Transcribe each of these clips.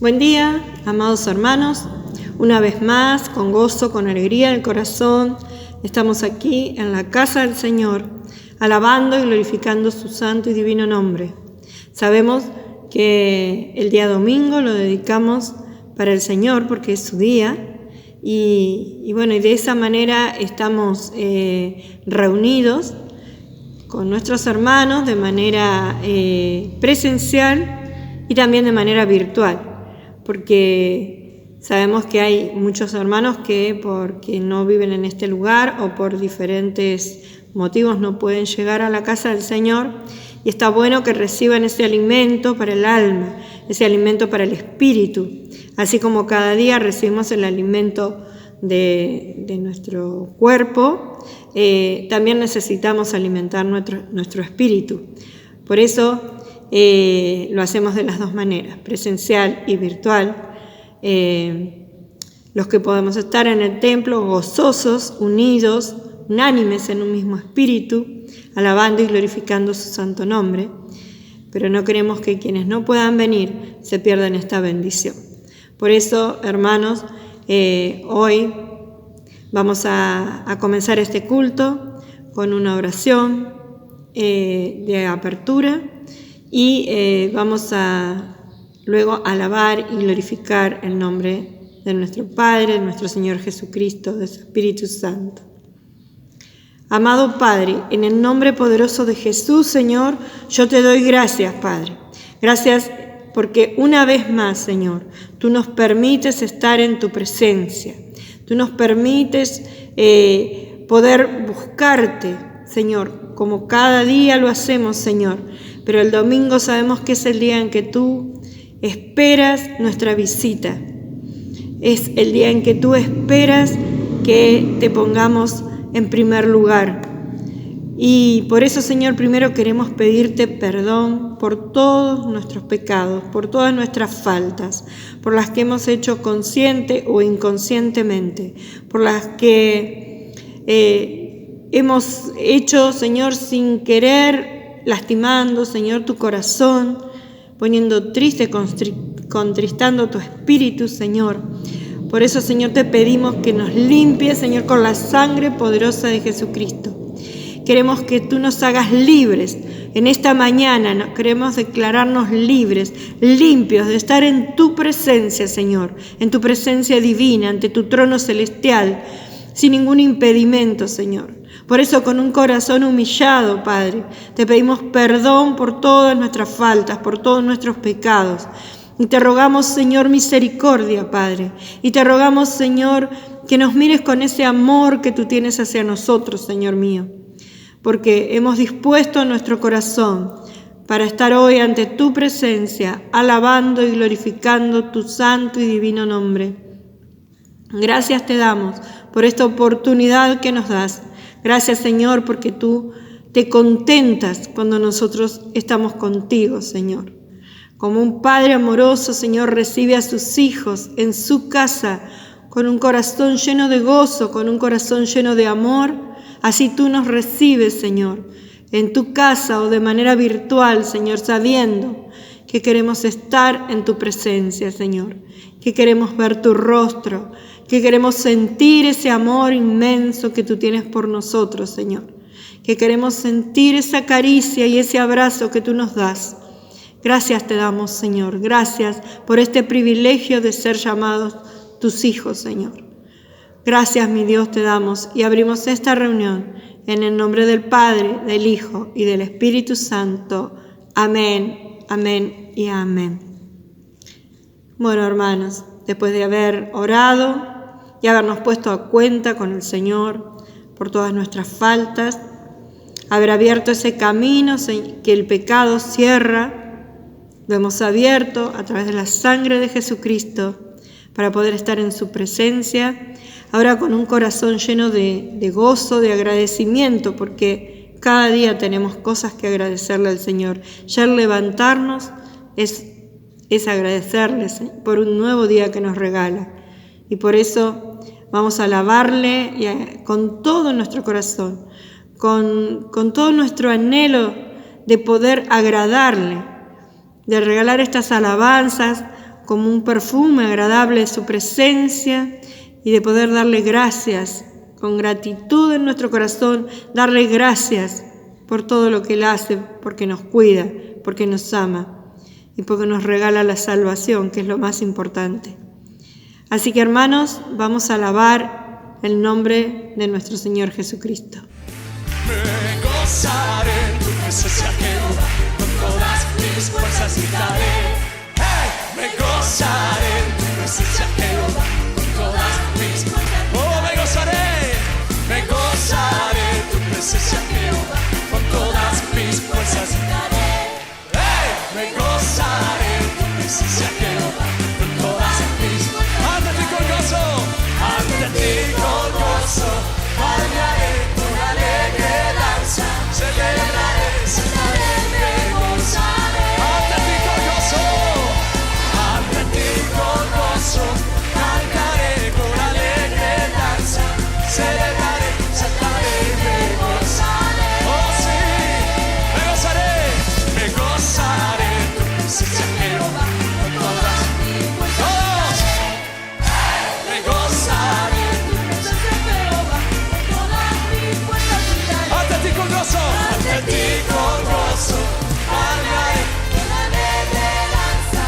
Buen día, amados hermanos. Una vez más, con gozo, con alegría del corazón, estamos aquí en la casa del Señor, alabando y glorificando su santo y divino nombre. Sabemos que el día domingo lo dedicamos para el Señor porque es su día y de esa manera estamos reunidos con nuestros hermanos de manera presencial y también de manera virtual, porque sabemos que hay muchos hermanos que porque no viven en este lugar o por diferentes motivos no pueden llegar a la casa del Señor, y está bueno que reciban ese alimento para el alma, ese alimento para el espíritu, así como cada día recibimos el alimento de nuestro cuerpo. También necesitamos alimentar nuestro espíritu. Por eso lo hacemos de las dos maneras, presencial y virtual. Los que podemos estar en el templo gozosos, unidos, unánimes en un mismo espíritu, alabando y glorificando su santo nombre, pero no queremos que quienes no puedan venir se pierdan esta bendición. Por eso, hermanos, hoy vamos a comenzar este culto con una oración de apertura y vamos a luego alabar y glorificar el nombre de nuestro Padre, de nuestro Señor Jesucristo, de su Espíritu Santo. Amado Padre, en el nombre poderoso de Jesús, Señor, yo te doy gracias, Padre. Gracias porque una vez más, Señor, tú nos permites estar en tu presencia. Tú nos permites poder buscarte, Señor, como cada día lo hacemos, Señor. Pero el domingo sabemos que es el día en que tú esperas nuestra visita. Es el día en que tú esperas que te pongamos en primer lugar. Y por eso, Señor, primero queremos pedirte perdón por todos nuestros pecados, por todas nuestras faltas, por las que hemos hecho consciente o inconscientemente, por las que hemos hecho, Señor, sin querer, lastimando, Señor, tu corazón, poniendo triste, contristando tu espíritu, Señor. Por eso, Señor, te pedimos que nos limpies, Señor, con la sangre poderosa de Jesucristo. Queremos que tú nos hagas libres. En esta mañana queremos declararnos libres, limpios, de estar en tu presencia, Señor, en tu presencia divina, ante tu trono celestial, sin ningún impedimento, Señor. Por eso, con un corazón humillado, Padre, te pedimos perdón por todas nuestras faltas, por todos nuestros pecados. Y te rogamos, Señor, misericordia, Padre. Y te rogamos, Señor, que nos mires con ese amor que tú tienes hacia nosotros, Señor mío. Porque hemos dispuesto nuestro corazón para estar hoy ante tu presencia, alabando y glorificando tu santo y divino nombre. Gracias te damos por esta oportunidad que nos das. Gracias, Señor, porque tú te contentas cuando nosotros estamos contigo, Señor. Como un padre amoroso, Señor, recibe a sus hijos en su casa con un corazón lleno de gozo, con un corazón lleno de amor. Así tú nos recibes, Señor, en tu casa o de manera virtual, Señor, sabiendo que queremos estar en tu presencia, Señor, que queremos ver tu rostro, que queremos sentir ese amor inmenso que tú tienes por nosotros, Señor, que queremos sentir esa caricia y ese abrazo que tú nos das. Gracias te damos, Señor. Gracias por este privilegio de ser llamados tus hijos, Señor. Gracias, mi Dios, te damos y abrimos esta reunión en el nombre del Padre, del Hijo y del Espíritu Santo. Amén, amén y amén. Bueno, hermanos, después de haber orado y habernos puesto a cuenta con el Señor por todas nuestras faltas, haber abierto ese camino que el pecado cierra, lo hemos abierto a través de la sangre de Jesucristo para poder estar en su presencia, ahora con un corazón lleno de gozo, de agradecimiento, porque cada día tenemos cosas que agradecerle al Señor. Ya el levantarnos es agradecerle por un nuevo día que nos regala. Y por eso vamos a alabarle con todo nuestro corazón, con todo nuestro anhelo de poder agradarle, de regalar estas alabanzas como un perfume agradable de su presencia y de poder darle gracias, con gratitud en nuestro corazón, darle gracias por todo lo que Él hace, porque nos cuida, porque nos ama y porque nos regala la salvación, que es lo más importante. Así que, hermanos, vamos a alabar el nombre de nuestro Señor Jesucristo. Me gozaré en tu presencia, Jehová, con todas mis fuerzas gritaré. Hey, me gozaré en tu presencia, Jehová, con todas mis fuerzas. Oh, me gozaré en tu presencia, Jehová, con todas mis fuerzas gritaré. Hey, me gozaré en tu presencia, Jehová, con todas mis fuerzas. Ante ti con gozo, ante ti con gozo, bailaré con alegre danza, celebraré, saltaré, me gozaré. Ante ti con gozo, cantaré con alegre danza, celebraré, saltaré, me gozaré. Oh sí, me gozaré en tu presencia, Jehová, con todas mis fuerzas. Me gozaré en tu presencia, Jehová, con todas mis fuerzas. Ante ti con gozo, bailaré con alegre danza,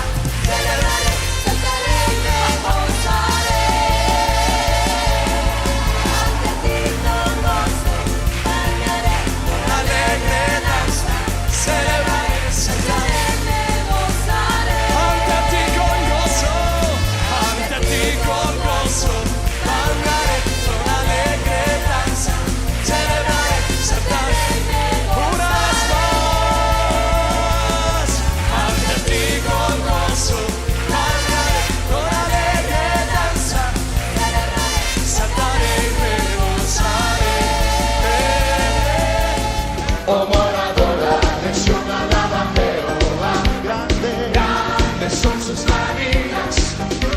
celebraré, saltaré, me gozaré. Ante ti con gozo, bailaré con alegre danza, celebraré, saltaré, me gozaré. Ante ti con gozo, bailaré con alegre danza, celebraré, saltaré. Una vez más, ante ti con gozo, bailaré con alegre danza, celebraré, saltaré, me gozaré. Oh moradora, lección alaba a Jehová, grandes son sus maravillas.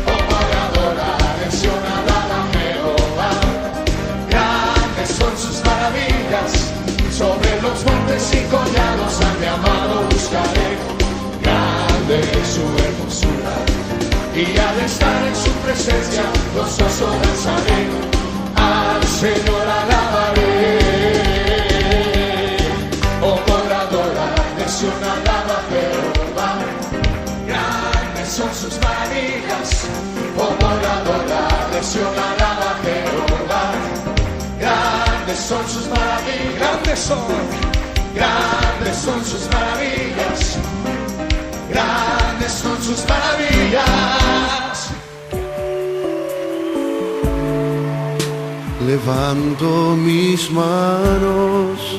Oh moradora, lección alaba a Jehová, grandes son sus maravillas. Sobre los montes y collados a mi amado buscaré, grande es su hermosura, y al estar en su presencia gozoso danzaré, al Señor alabaré. Oh moradora, lección alaba a Jehová, grandes son sus maravillas. Oh moradora, lección alaba a Jehová, grandes son sus maravillas. Grandes son sus maravillas. Grandes son sus maravillas. Levanto mis manos,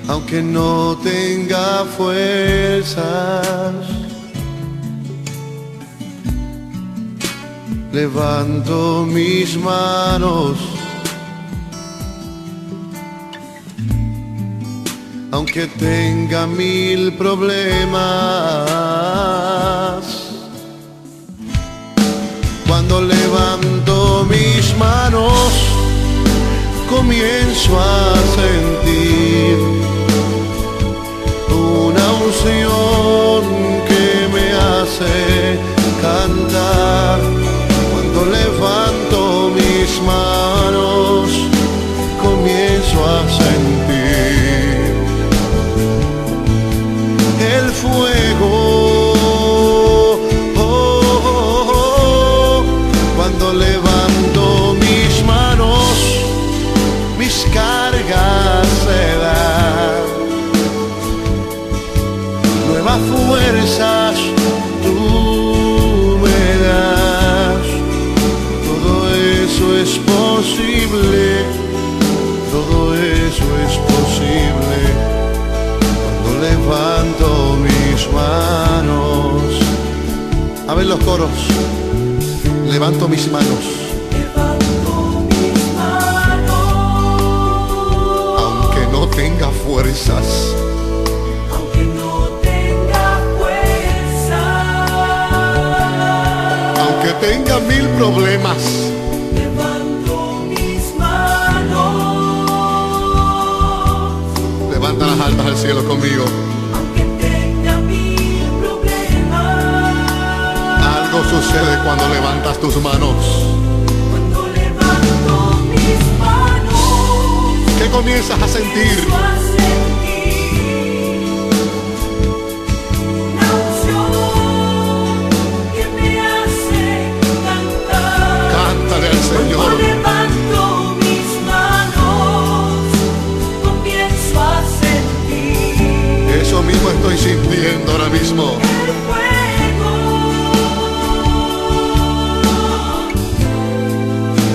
aunque no tenga fuerzas. Levanto mis manos, aunque tenga 1000 problemas. Cuando levanto mis manos, comienzo a sentir una unción que me hace cantar. Cuando levanto mis manos, comienzo a sentir el fuego. Cuando levanto mis manos, mis cargas se dan. Nuevas fuerzas tú me das. Todo eso es posible. Todo eso es posible. Cuando levanto mis manos. A ver los coros. Levanto mis manos. Aunque no tenga fuerzas. Aunque tenga 1000 problemas. Levanto mis manos. Levanta las almas al cielo conmigo. Aunque tenga sucede cuando levantas tus manos? Cuando levanto mis manos, ¿Qué comienzas a sentir? empiezo a sentir una unción que me hace cantar. Cántale al Señor. Cuando levanto mis manos, comienzo a sentir Eso mismo estoy sintiendo ahora mismo. el fuego.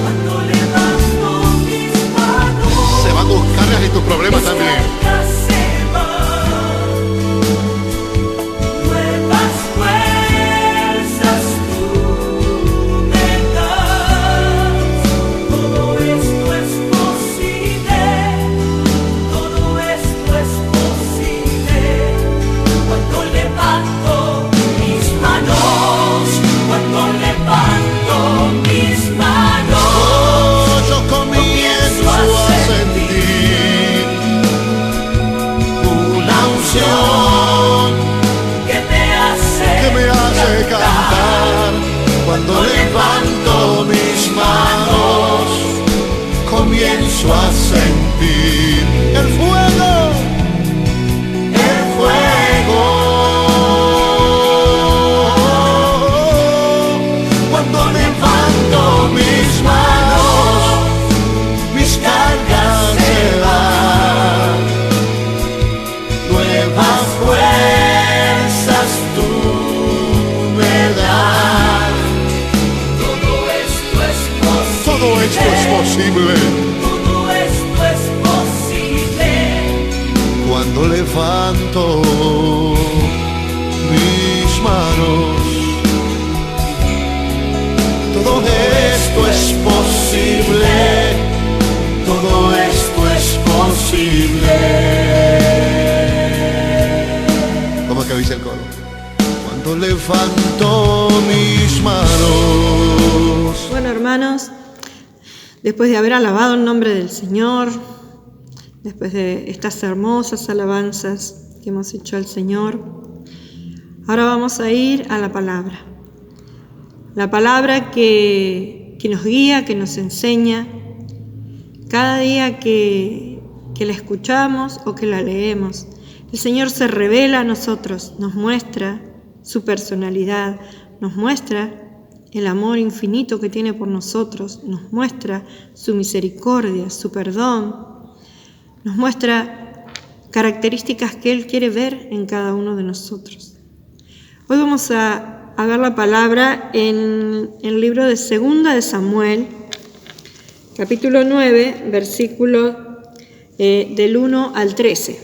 Cuando levanto mis manos, Se van tus cargas y tus problemas también. cargas se van. Nuevas fuerzas tú me das. Todo esto es posible. Todo esto es posible. Cuando levanto mis manos. Cuando levanto mis manos. Oh, yo comienzo a sentir una unción Que me hace cantar. Cuando levanto mis manos, comienzo a sentir el fuego, el fuego. Cuando levanto mis manos, mis cargas se van. Nuevas fuerzas tú me das. Todo esto es posible. Todo esto es posible Todo esto es posible. cuando levanto mis manos. Todo esto es posible. Todo esto es posible. ¿Cómo que dice el coro? Cuando levanto mis manos. Bueno, hermanos, después de haber alabado el nombre del Señor, después de estas hermosas alabanzas que hemos hecho al Señor, ahora vamos a ir a la palabra. La palabra que nos guía, que nos enseña, cada día que la escuchamos o que la leemos. El Señor se revela a nosotros, nos muestra su personalidad, nos muestra el amor infinito que tiene por nosotros, nos muestra su misericordia, su perdón, nos muestra características que Él quiere ver en cada uno de nosotros. Hoy vamos a ver la palabra en el libro de 2 de Samuel, capítulo 9, versículos del 1 al 13.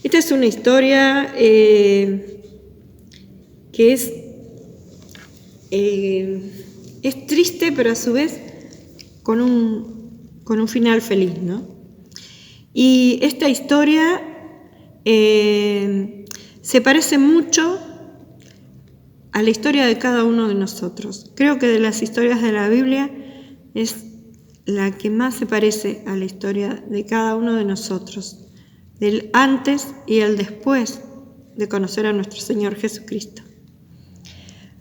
Esta es una historia que es triste, pero a su vez con un final feliz, ¿no? Y esta historia se parece mucho a la historia de cada uno de nosotros. Creo que de las historias de la Biblia es la que más se parece a la historia de cada uno de nosotros, del antes y el después de conocer a nuestro Señor Jesucristo.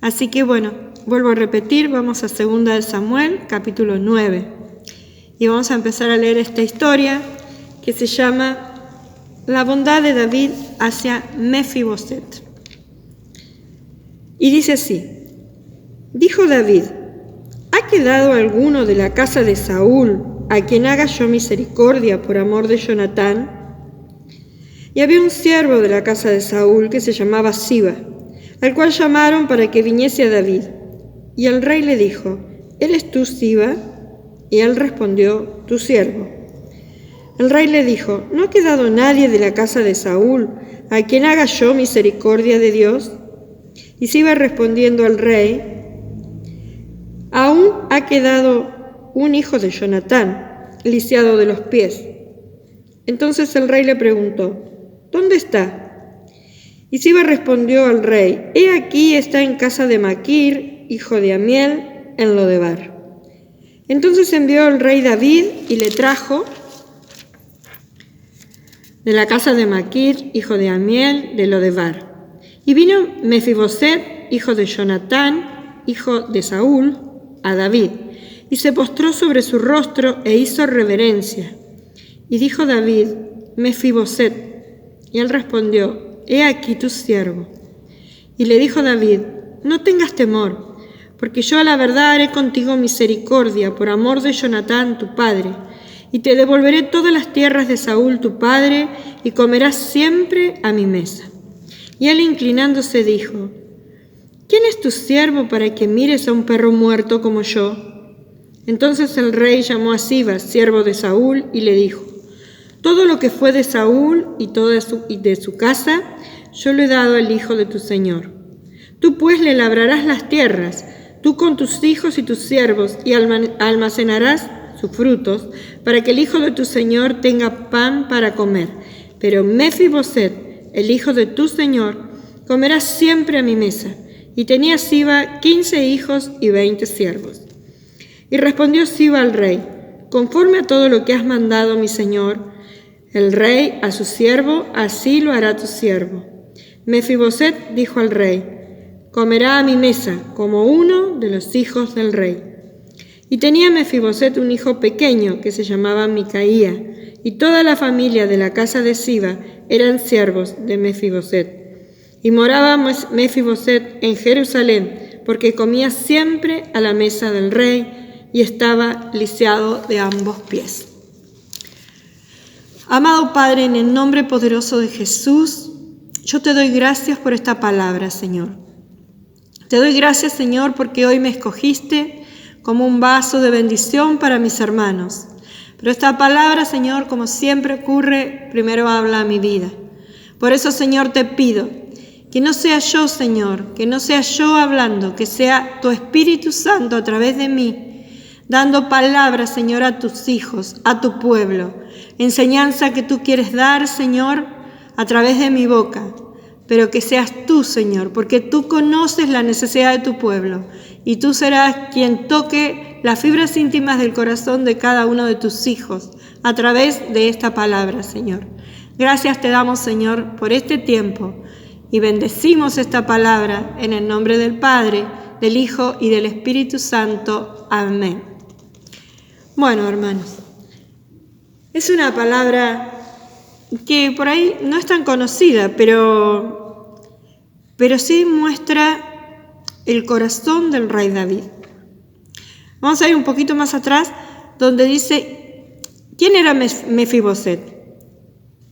Así que bueno, vuelvo a repetir, vamos a 2 de Samuel, capítulo 9, y vamos a empezar a leer esta historia que se llama La bondad de David hacia Mefiboset. Y dice así: dijo David: ¿ha quedado alguno de la casa de Saúl a quien haga yo misericordia por amor de Jonatán? Y había un siervo de la casa de Saúl que se llamaba Siba, al cual llamaron para que viniese a David. Y el rey le dijo: ¿eres tú Siba? Y él respondió: tu siervo. El rey le dijo: ¿no ha quedado nadie de la casa de Saúl a quien haga yo misericordia de Dios? Y Siba respondiendo al rey: aún ha quedado un hijo de Jonatán, lisiado de los pies. Entonces el rey le preguntó: ¿dónde está? Y Siba respondió al rey: he aquí está en casa de Maquir, hijo de Amiel, en Lodebar. Entonces envió el rey David y le trajo de la casa de Maquir, hijo de Amiel, de Lodebar. Y vino Mefiboset, hijo de Jonatán, hijo de Saúl, a David, y se postró sobre su rostro e hizo reverencia. Y dijo David: Mefiboset. Y él respondió: He aquí tu siervo. Y le dijo David: No tengas temor, porque yo a la verdad haré contigo misericordia por amor de Jonatán tu padre, y te devolveré todas las tierras de Saúl tu padre, y comerás siempre a mi mesa. Y él, inclinándose, dijo: ¿Quién es tu siervo para que mires a un perro muerto como yo? Entonces el rey llamó a Siba, siervo de Saúl, y le dijo: Todo lo que fue de Saúl y de su casa, yo lo he dado al hijo de tu señor. Tú pues le labrarás las tierras, tú con tus hijos y tus siervos, y almacenarás sus frutos, para que el hijo de tu señor tenga pan para comer. Pero Mefiboset, el hijo de tu señor, comerá siempre a mi mesa. Y tenía Siba 15 hijos y 20 siervos. Y respondió Siba al rey: Conforme a todo lo que has mandado, mi señor, el rey a su siervo, así lo hará tu siervo. Mefiboset dijo al rey: Comerá a mi mesa como uno de los hijos del rey. Y tenía Mefiboset un hijo pequeño que se llamaba Micaía, y toda la familia de la casa de Siba eran siervos de Mefiboset. Y moraba Mefiboset en Jerusalén, porque comía siempre a la mesa del rey y estaba lisiado de ambos pies. Amado Padre, en el nombre poderoso de Jesús, yo te doy gracias por esta palabra, Señor. Te doy gracias, Señor, porque hoy me escogiste como un vaso de bendición para mis hermanos. Pero esta palabra, Señor, como siempre ocurre, primero habla a mi vida. Por eso, Señor, te pido que no sea yo, Señor, que no sea yo hablando, que sea tu Espíritu Santo a través de mí, dando palabras, Señor, a tus hijos, a tu pueblo. Enseñanza que tú quieres dar, Señor, a través de mi boca. Pero que seas tú, Señor, porque tú conoces la necesidad de tu pueblo. Y tú serás quien toque las fibras íntimas del corazón de cada uno de tus hijos a través de esta palabra, Señor. Gracias te damos, Señor, por este tiempo. Y bendecimos esta palabra en el nombre del Padre, del Hijo y del Espíritu Santo. Amén. Bueno, hermanos, es una palabra que por ahí no es tan conocida, pero sí muestra el corazón del rey David. Vamos a ir un poquito más atrás, donde dice, ¿quién era Mefiboset?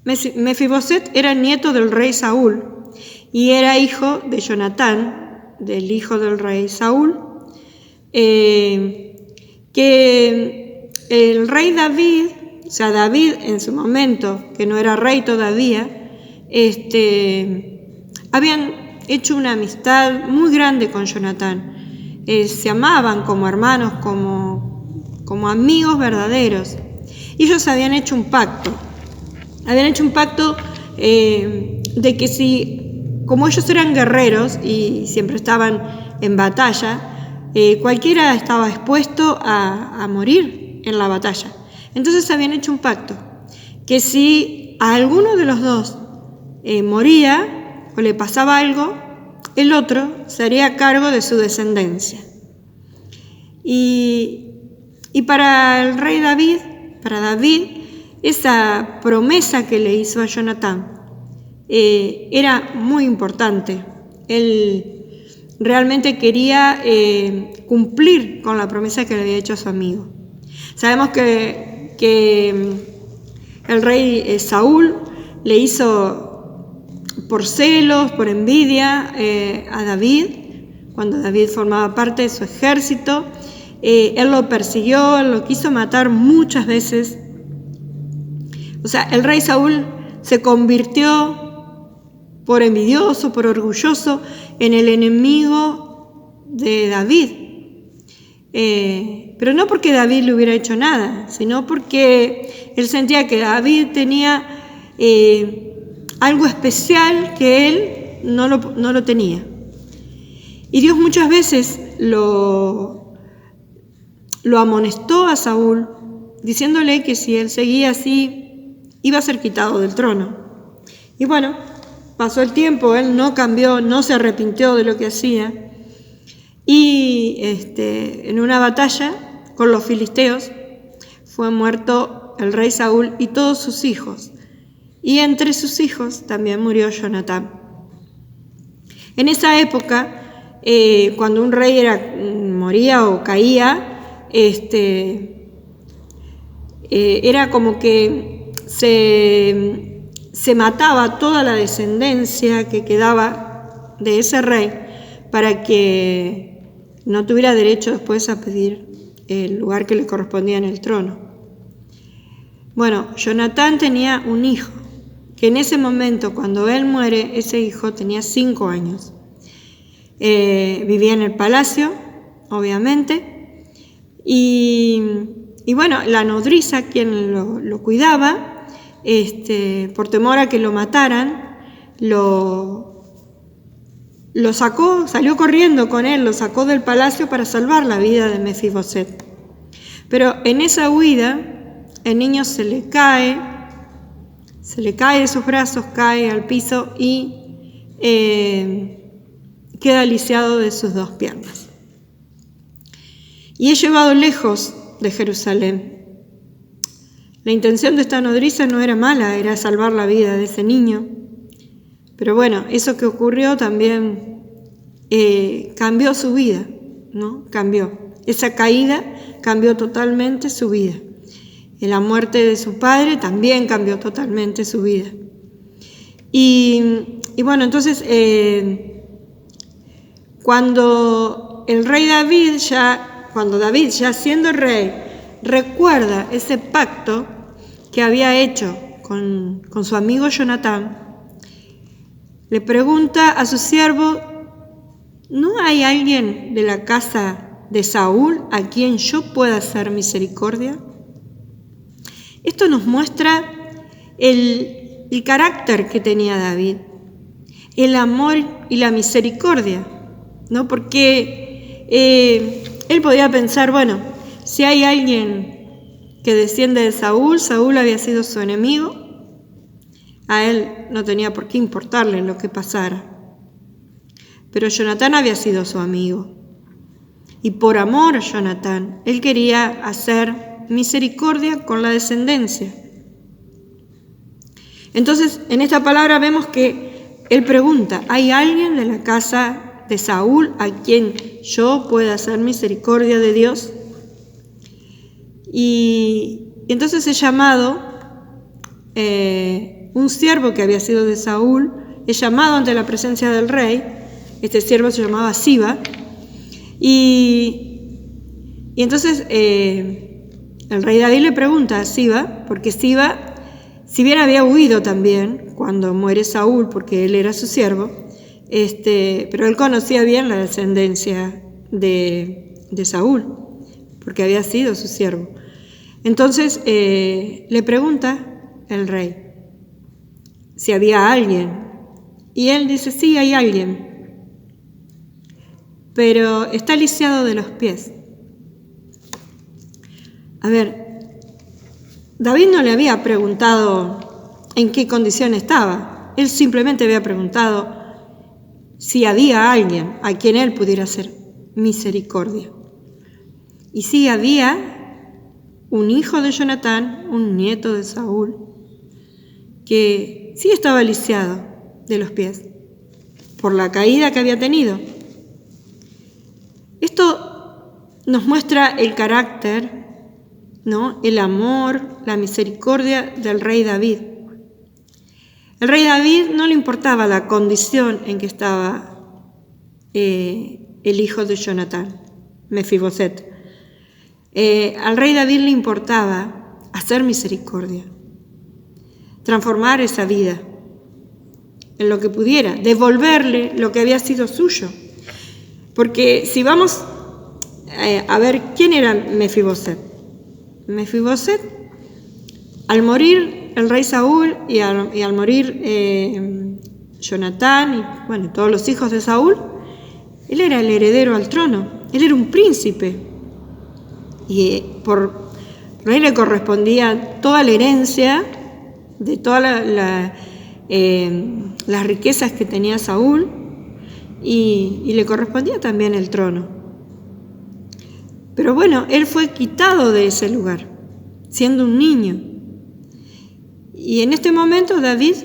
Mefiboset era nieto del rey Saúl y era hijo de Jonatán, del hijo del rey Saúl, que el rey David, o sea, David en su momento, que no era rey todavía, habían hecho una amistad muy grande con Jonatán. Se amaban como hermanos, como amigos verdaderos. Y ellos habían hecho un pacto. De que si, como ellos eran guerreros y siempre estaban en batalla, cualquiera estaba expuesto a morir en la batalla. Entonces habían hecho un pacto, que si a alguno de los dos moría o le pasaba algo, el otro se haría cargo de su descendencia. Y para el rey David, esa promesa que le hizo a Jonatán era muy importante. Él realmente quería cumplir con la promesa que le había hecho a su amigo. Sabemos que el rey Saúl le hizo por celos, por envidia a David, cuando David formaba parte de su ejército. Él lo persiguió, lo quiso matar muchas veces. O sea, el rey Saúl se convirtió por envidioso, por orgulloso, en el enemigo de David. Pero no porque David le hubiera hecho nada, sino porque él sentía que David tenía algo especial que él no lo tenía. Y Dios muchas veces lo amonestó a Saúl, diciéndole que si él seguía así, iba a ser quitado del trono. Y bueno, pasó el tiempo, él no cambió, no se arrepintió de lo que hacía. y en una batalla con los filisteos fue muerto el rey Saúl y todos sus hijos, y entre sus hijos también murió Jonatán. En esa época, cuando un rey moría o caía, era como que se mataba toda la descendencia que quedaba de ese rey para que no tuviera derecho después a pedir el lugar que le correspondía en el trono. Bueno, Jonatán tenía un hijo, que en ese momento, cuando él muere, ese hijo tenía 5 años. Vivía en el palacio, obviamente, y bueno, la nodriza, quien lo cuidaba, por temor a que lo mataran, lo sacó, salió corriendo con él, lo sacó del palacio para salvar la vida de Mefiboset. Pero en esa huida, el niño se le cae de sus brazos, cae al piso y queda lisiado de sus 2 piernas. Y es llevado lejos de Jerusalén. La intención de esta nodriza no era mala, era salvar la vida de ese niño. Pero bueno, eso que ocurrió también cambió su vida, ¿no? Cambió. Esa caída cambió totalmente su vida. Y la muerte de su padre también cambió totalmente su vida. Y bueno, entonces, cuando David ya siendo rey, recuerda ese pacto que había hecho con su amigo Jonatán, le pregunta a su siervo: ¿no hay alguien de la casa de Saúl a quien yo pueda hacer misericordia? Esto nos muestra el carácter que tenía David, el amor y la misericordia, ¿no? Porque él podía pensar, bueno, si hay alguien que desciende de Saúl, Saúl había sido su enemigo, a él no tenía por qué importarle lo que pasara. Pero Jonatán había sido su amigo. Y por amor a Jonatán, él quería hacer misericordia con la descendencia. Entonces, en esta palabra vemos que él pregunta: ¿hay alguien de la casa de Saúl a quien yo pueda hacer misericordia de Dios? Y entonces es llamado, un siervo que había sido de Saúl, es llamado ante la presencia del rey. Este siervo se llamaba Siba. Y entonces el rey David le pregunta a Siba, porque Siba, si bien había huido también cuando muere Saúl, porque él era su siervo, pero él conocía bien la descendencia de Saúl, porque había sido su siervo. Entonces le pregunta el rey si había alguien, y él dice: sí, hay alguien, pero está lisiado de los pies. A ver, David no le había preguntado en qué condición estaba, él simplemente había preguntado si había alguien a quien él pudiera hacer misericordia. Y sí, había un hijo de Jonatán, un nieto de Saúl, que sí estaba lisiado de los pies por la caída que había tenido. Esto nos muestra el carácter, ¿no? El amor, la misericordia del rey David. El rey David no le importaba la condición en que estaba el hijo de Jonatán, Mefiboset. Al rey David le importaba hacer misericordia, transformar esa vida en lo que pudiera, devolverle lo que había sido suyo. Porque si vamos a ver quién era Mefiboset. Mefiboset, al morir el rey Saúl y al morir Jonatán y bueno, todos los hijos de Saúl, él era el heredero al trono, él era un príncipe. Y por él le correspondía toda la herencia de todas las riquezas que tenía Saúl, y le correspondía también el trono. Pero bueno, él fue quitado de ese lugar, siendo un niño. Y en este momento David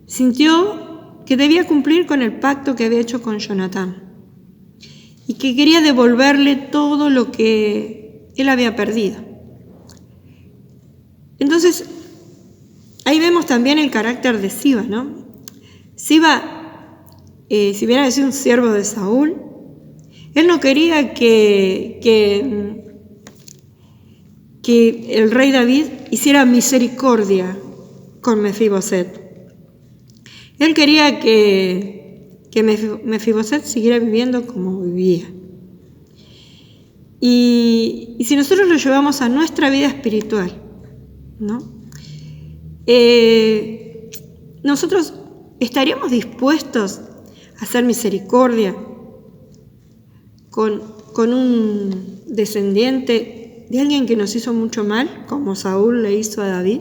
sintió que debía cumplir con el pacto que había hecho con Jonatán y que quería devolverle todo lo que él había perdido. Entonces, ahí vemos también el carácter de Siba, ¿no? Siba, si bien había sido un siervo de Saúl, él no quería que el rey David hiciera misericordia con Mefiboset. Él quería que Mefiboset siguiera viviendo como vivía. Y si nosotros lo llevamos a nuestra vida espiritual, ¿no? Nosotros estaríamos dispuestos a hacer misericordia con un descendiente de alguien que nos hizo mucho mal, como Saúl le hizo a David.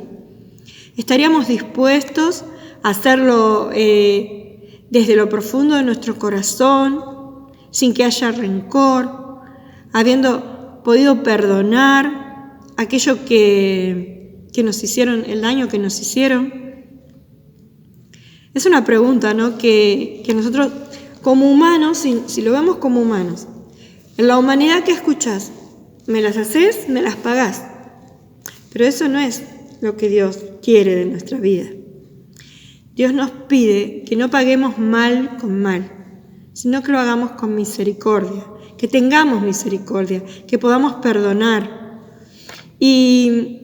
Estaríamos dispuestos a hacerlo desde lo profundo de nuestro corazón, sin que haya rencor, habiendo podido perdonar aquello que nos hicieron, el daño que nos hicieron. Es una pregunta, ¿no? que nosotros como humanos, si lo vemos como humanos, en la humanidad que escuchás, me las haces, me las pagás. Pero eso no es lo que Dios quiere de nuestra vida. Dios nos pide que no paguemos mal con mal, sino que lo hagamos con misericordia, que tengamos misericordia, que podamos perdonar. Y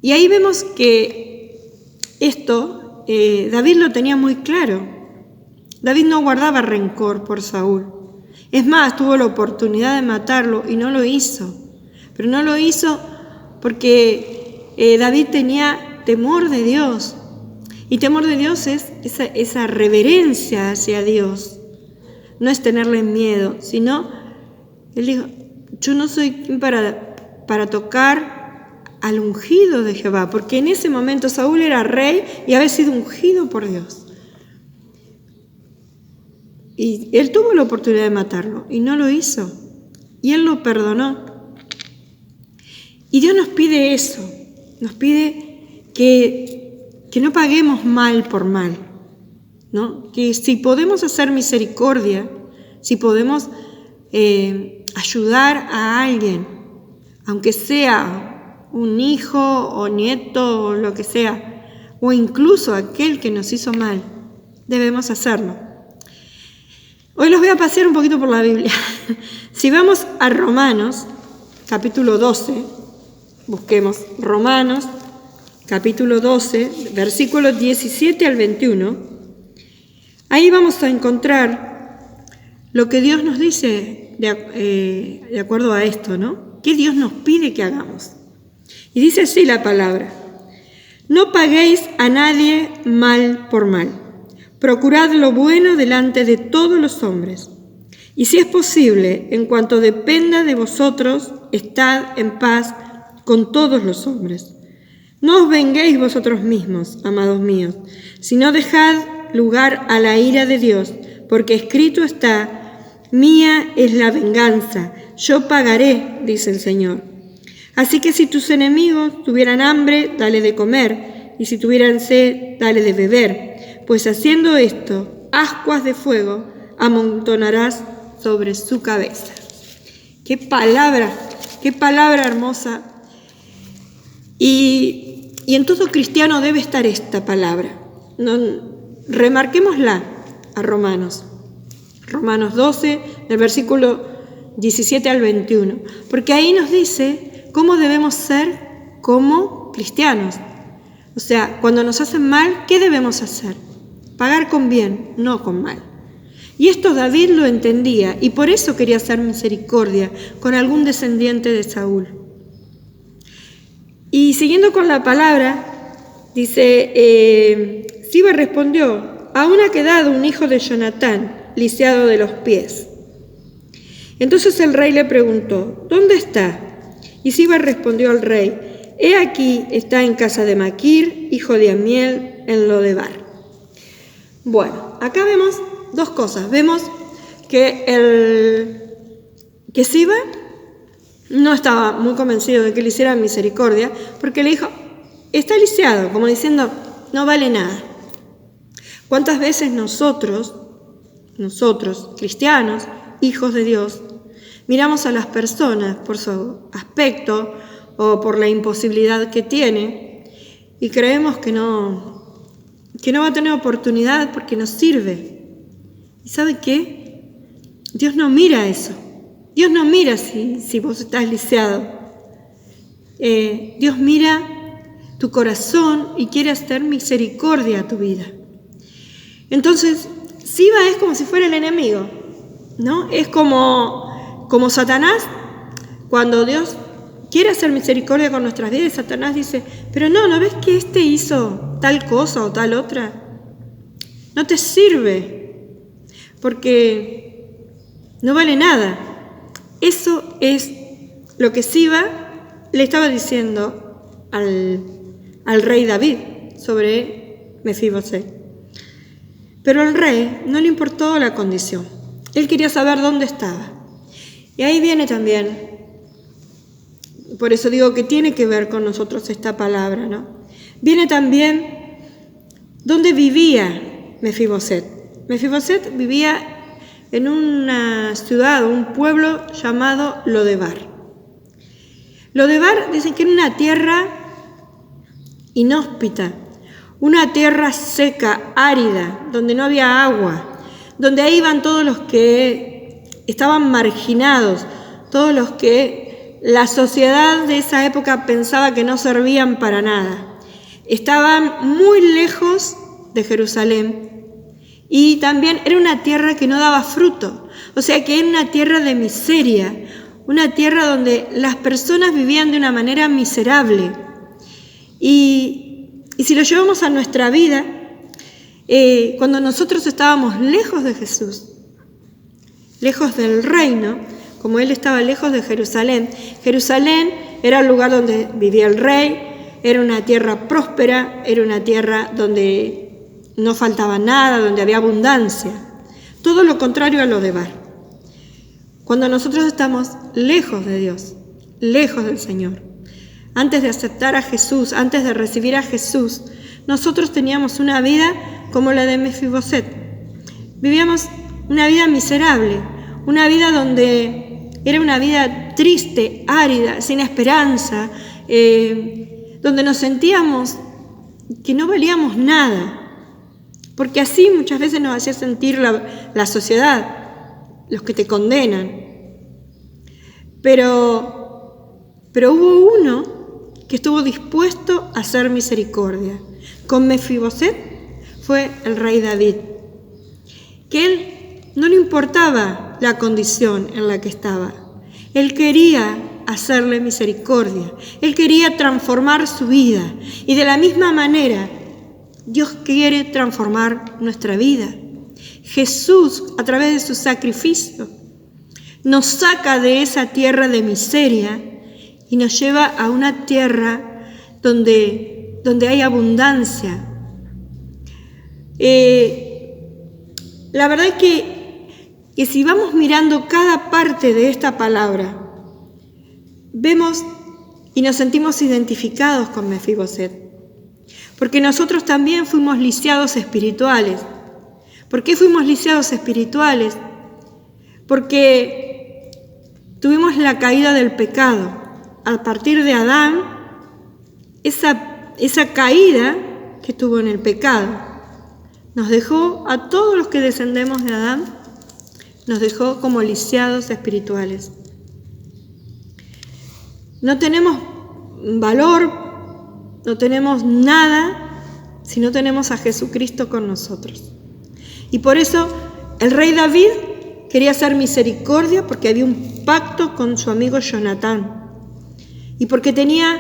ahí vemos que esto David lo tenía muy claro. David no guardaba rencor por Saúl. Es más, tuvo la oportunidad de matarlo y no lo hizo. Pero no lo hizo porque David tenía temor de Dios. Y temor de Dios es esa reverencia hacia Dios. No es tenerle miedo, sino, él dijo, yo no soy quien para tocar al ungido de Jehová, porque en ese momento Saúl era rey y había sido ungido por Dios. Y él tuvo la oportunidad de matarlo y no lo hizo. Y él lo perdonó. Y Dios nos pide eso, nos pide que no paguemos mal por mal, ¿no? Que si podemos hacer misericordia, si podemos ayudar a alguien, aunque sea un hijo o nieto o lo que sea, o incluso aquel que nos hizo mal, debemos hacerlo. Hoy los voy a pasear un poquito por la Biblia. Si vamos a Romanos, capítulo 12, busquemos Romanos, capítulo 12, versículos 17 al 21, ahí vamos a encontrar lo que Dios nos dice de acuerdo a esto, ¿no? ¿Qué Dios nos pide que hagamos? Y dice así la palabra: no paguéis a nadie mal por mal, procurad lo bueno delante de todos los hombres, y si es posible, en cuanto dependa de vosotros, estad en paz con todos los hombres. No os venguéis vosotros mismos, amados míos, sino dejad lugar a la ira de Dios, porque escrito está: mía es la venganza, yo pagaré, dice el Señor. Así que si tus enemigos tuvieran hambre, dale de comer, y si tuvieran sed, dale de beber, pues haciendo esto, ascuas de fuego amontonarás sobre su cabeza. ¡Qué palabra hermosa! Y en todo cristiano debe estar esta palabra. No, remarquémosla a Romanos 12, del versículo 17 al 21, porque ahí nos dice cómo debemos ser como cristianos. O sea, cuando nos hacen mal, ¿qué debemos hacer? Pagar con bien, no con mal. Y esto David lo entendía y por eso quería hacer misericordia con algún descendiente de Saúl. Y siguiendo con la palabra, dice, Siba respondió: aún ha quedado un hijo de Jonatán, lisiado de los pies. Entonces el rey le preguntó: ¿dónde está? Y Siba respondió al rey: he aquí, está en casa de Maquir, hijo de Amiel, en Lodebar. Bueno, acá vemos dos cosas. Vemos que Siba no estaba muy convencido de que le hiciera misericordia, porque le dijo, está lisiado, como diciendo, no vale nada. ¿Cuántas veces nosotros, cristianos, hijos de Dios, miramos a las personas por su aspecto o por la imposibilidad que tiene y creemos que no va a tener oportunidad porque no sirve? ¿Y sabe qué? Dios no mira eso. Dios no mira si vos estás lisiado. Dios mira tu corazón y quiere hacer misericordia a tu vida. Entonces, Siba es como si fuera el enemigo, ¿no? Es como Satanás, cuando Dios quiere hacer misericordia con nuestras vidas, Satanás dice, pero ¿no ves que este hizo tal cosa o tal otra? No te sirve, porque no vale nada. Eso es lo que Siba le estaba diciendo al rey David sobre Mefiboset. Pero al rey no le importó la condición. Él quería saber dónde estaba. Y ahí viene también, por eso digo que tiene que ver con nosotros esta palabra, ¿no? Viene también dónde vivía Mefiboset. Mefiboset vivía en una ciudad, un pueblo llamado Lodebar. Lodebar dicen que era una tierra inhóspita, una tierra seca, árida, donde no había agua, donde ahí iban todos los que estaban marginados, todos los que la sociedad de esa época pensaba que no servían para nada. Estaban muy lejos de Jerusalén y también era una tierra que no daba fruto, o sea que era una tierra de miseria, una tierra donde las personas vivían de una manera miserable. Y si lo llevamos a nuestra vida, cuando nosotros estábamos lejos de Jesús, lejos del reino, como Él estaba lejos de Jerusalén, Jerusalén era el lugar donde vivía el rey, era una tierra próspera, era una tierra donde no faltaba nada, donde había abundancia. Todo lo contrario a Lodebar. Cuando nosotros estamos lejos de Dios, lejos del Señor, antes de aceptar a Jesús, antes de recibir a Jesús, nosotros teníamos una vida como la de Mefiboset. Vivíamos una vida miserable, una vida donde era una vida triste, árida, sin esperanza, donde nos sentíamos que no valíamos nada, porque así muchas veces nos hacía sentir la sociedad, los que te condenan. Pero hubo uno que estuvo dispuesto a hacer misericordia. Con Mefiboset fue el rey David, que él no le importaba la condición en la que estaba. Él quería hacerle misericordia, él quería transformar su vida. Y de la misma manera, Dios quiere transformar nuestra vida. Jesús, a través de su sacrificio, nos saca de esa tierra de miseria y nos lleva a una tierra donde hay abundancia. La verdad es que si vamos mirando cada parte de esta palabra, vemos y nos sentimos identificados con Mefiboset, porque nosotros también fuimos lisiados espirituales. ¿Por qué fuimos lisiados espirituales? Porque tuvimos la caída del pecado. A partir de Adán, esa caída que tuvo en el pecado, nos dejó a todos los que descendemos de Adán, nos dejó como lisiados espirituales. No tenemos valor, no tenemos nada si no tenemos a Jesucristo con nosotros. Y por eso el rey David quería hacer misericordia porque había un pacto con su amigo Jonatán. Y porque tenía,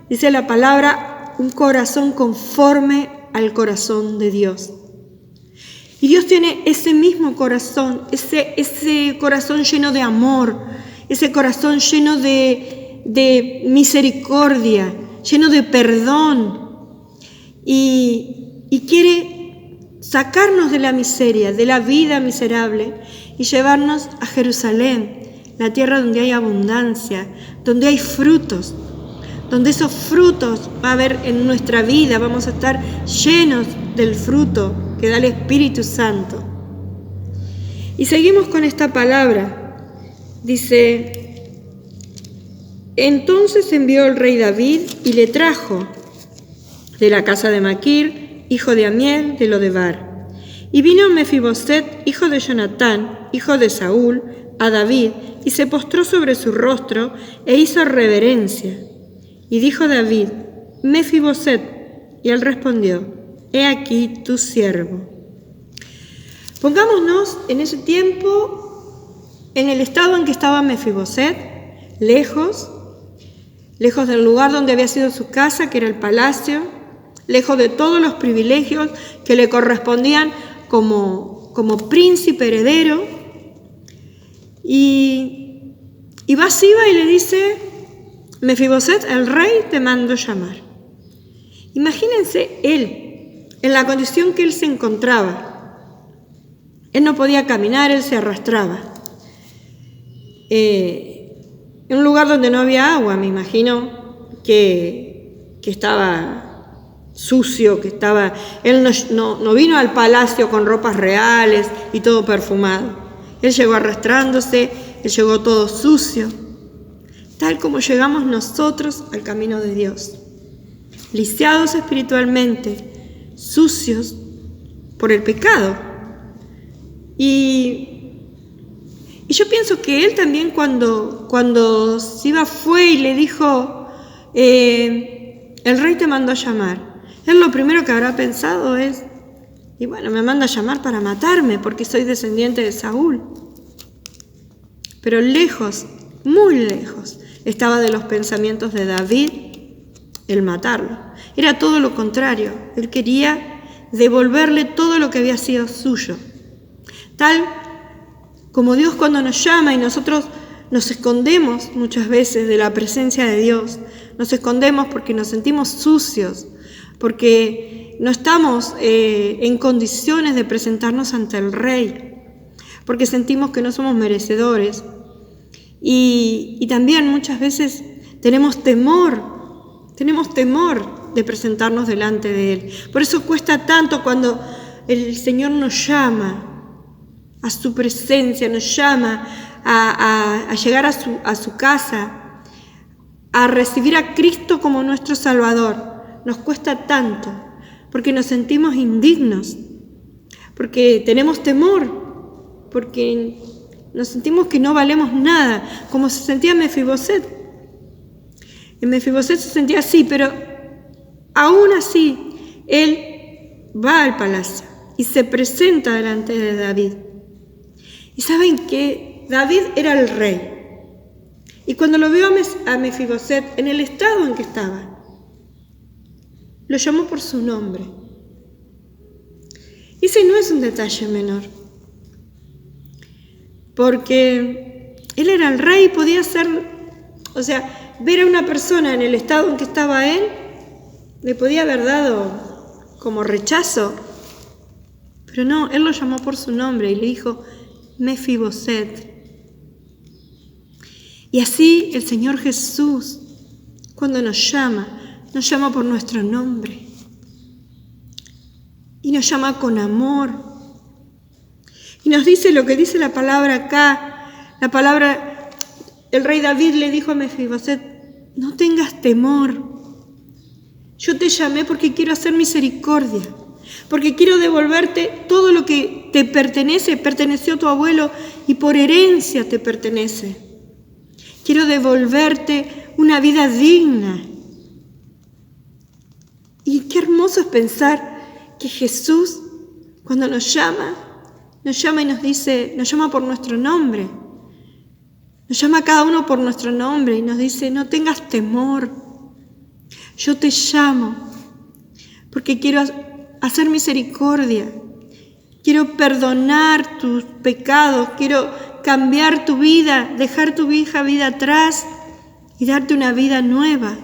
dice la palabra, un corazón conforme al corazón de Dios. Y Dios tiene ese mismo corazón, ese corazón lleno de amor, ese corazón lleno de misericordia, lleno de perdón. Y quiere sacarnos de la miseria, de la vida miserable y llevarnos a Jerusalén, la tierra donde hay abundancia, donde hay frutos, donde esos frutos va a haber en nuestra vida, vamos a estar llenos del fruto que da el Espíritu Santo. Y seguimos con esta palabra. Dice: entonces envió el rey David y le trajo de la casa de Maquir, hijo de Amiel, de Lodebar. Y vino Mefiboset, hijo de Jonatán, hijo de Saúl, a David, y se postró sobre su rostro e hizo reverencia. Y dijo David: Mefiboset. Y él respondió: he aquí tu siervo. Pongámonos en ese tiempo en el estado en que estaba Mefiboset, lejos del lugar donde había sido su casa, que era el palacio, lejos de todos los privilegios que le correspondían como príncipe heredero. Y va Siba y le dice: Mefiboset, el rey te mandó llamar. Imagínense él, en la condición que él se encontraba. Él no podía caminar, él se arrastraba. En un lugar donde no había agua, me imagino que estaba sucio, él no vino al palacio con ropas reales y todo perfumado. Él llegó arrastrándose, él llegó todo sucio, tal como llegamos nosotros al camino de Dios, lisiados espiritualmente, sucios por el pecado. Y yo pienso que él también cuando Siba fue y le dijo, el rey te mandó a llamar, él lo primero que habrá pensado es: y bueno, me manda a llamar para matarme porque soy descendiente de Saúl. Pero lejos, muy lejos, estaba de los pensamientos de David el matarlo. Era todo lo contrario. Él quería devolverle todo lo que había sido suyo. Tal como Dios cuando nos llama y nosotros nos escondemos muchas veces de la presencia de Dios, nos escondemos porque nos sentimos sucios, porque no estamos en condiciones de presentarnos ante el Rey, porque sentimos que no somos merecedores. Y también muchas veces tenemos temor de presentarnos delante de Él. Por eso cuesta tanto cuando el Señor nos llama a su presencia, nos llama a llegar a su casa, a recibir a Cristo como nuestro Salvador. Nos cuesta tanto porque nos sentimos indignos, porque tenemos temor, porque nos sentimos que no valemos nada, como se sentía Mefiboset. En Mefiboset se sentía así, pero aún así él va al palacio y se presenta delante de David. Y saben que David era el rey. Y cuando lo vio a Mefiboset en el estado en que estaba, lo llamó por su nombre. Y ese no es un detalle menor, porque él era el rey, podía ser, ver a una persona en el estado en que estaba él, le podía haber dado como rechazo, pero no, él lo llamó por su nombre y le dijo: Mefiboset. Y así el Señor Jesús, cuando nos llama por nuestro nombre y nos llama con amor y nos dice lo que dice la palabra acá. La palabra, el rey David le dijo a Mefiboset: no tengas temor, yo te llamé porque quiero hacer misericordia, porque quiero devolverte todo lo que te pertenece, perteneció a tu abuelo y por herencia te pertenece. Quiero devolverte una vida digna. Y qué hermoso es pensar que Jesús, cuando nos llama y nos dice, nos llama por nuestro nombre. Nos llama a cada uno por nuestro nombre y nos dice: no tengas temor, yo te llamo porque quiero hacer misericordia, quiero perdonar tus pecados, quiero cambiar tu vida, dejar tu vieja vida atrás y darte una vida nueva.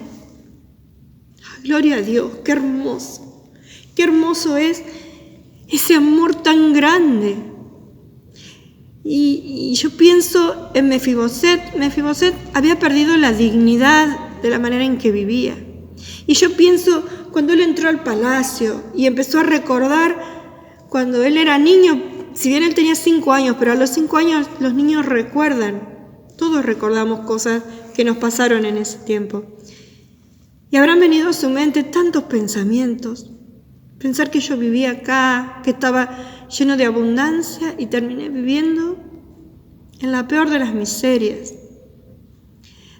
Gloria a Dios, qué hermoso es ese amor tan grande. Y yo pienso en Mefiboset. Mefiboset había perdido la dignidad de la manera en que vivía. Y yo pienso cuando él entró al palacio y empezó a recordar cuando él era niño, si bien él tenía 5 años, pero a los 5 años los niños recuerdan. Todos recordamos cosas que nos pasaron en ese tiempo. Y habrán venido a su mente tantos pensamientos. Pensar que yo vivía acá, que estaba lleno de abundancia y terminé viviendo en la peor de las miserias,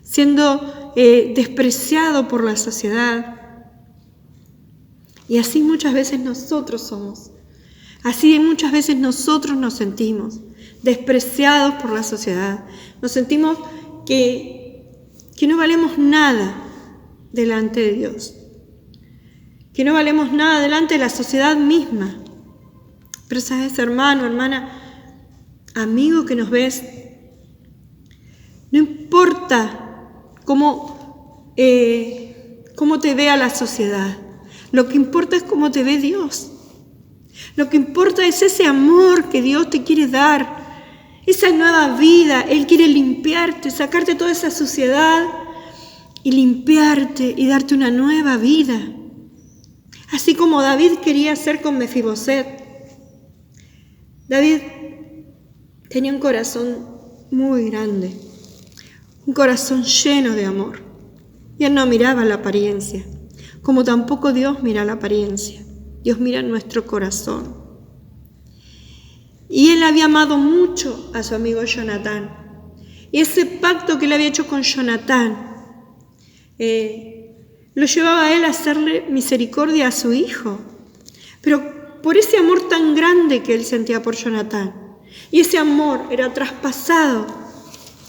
siendo despreciado por la sociedad. Y así muchas veces nosotros somos. Así muchas veces nosotros nos sentimos despreciados por la sociedad. Nos sentimos que no valemos nada delante de Dios, que no valemos nada delante de la sociedad misma. Pero sabes, hermano, hermana, amigo que nos ves, no importa cómo te vea la sociedad, lo que importa es cómo te ve Dios. Lo que importa es ese amor que Dios te quiere dar, esa nueva vida. Él quiere limpiarte, sacarte toda esa suciedad y limpiarte y darte una nueva vida. Así como David quería hacer con Mefiboset. David tenía un corazón muy grande, un corazón lleno de amor. Y él no miraba la apariencia, como tampoco Dios mira la apariencia. Dios mira nuestro corazón. Y él había amado mucho a su amigo Jonatán. Y ese pacto que él había hecho con Jonatán lo llevaba a él a hacerle misericordia a su hijo. Pero por ese amor tan grande que él sentía por Jonatán, y ese amor era traspasado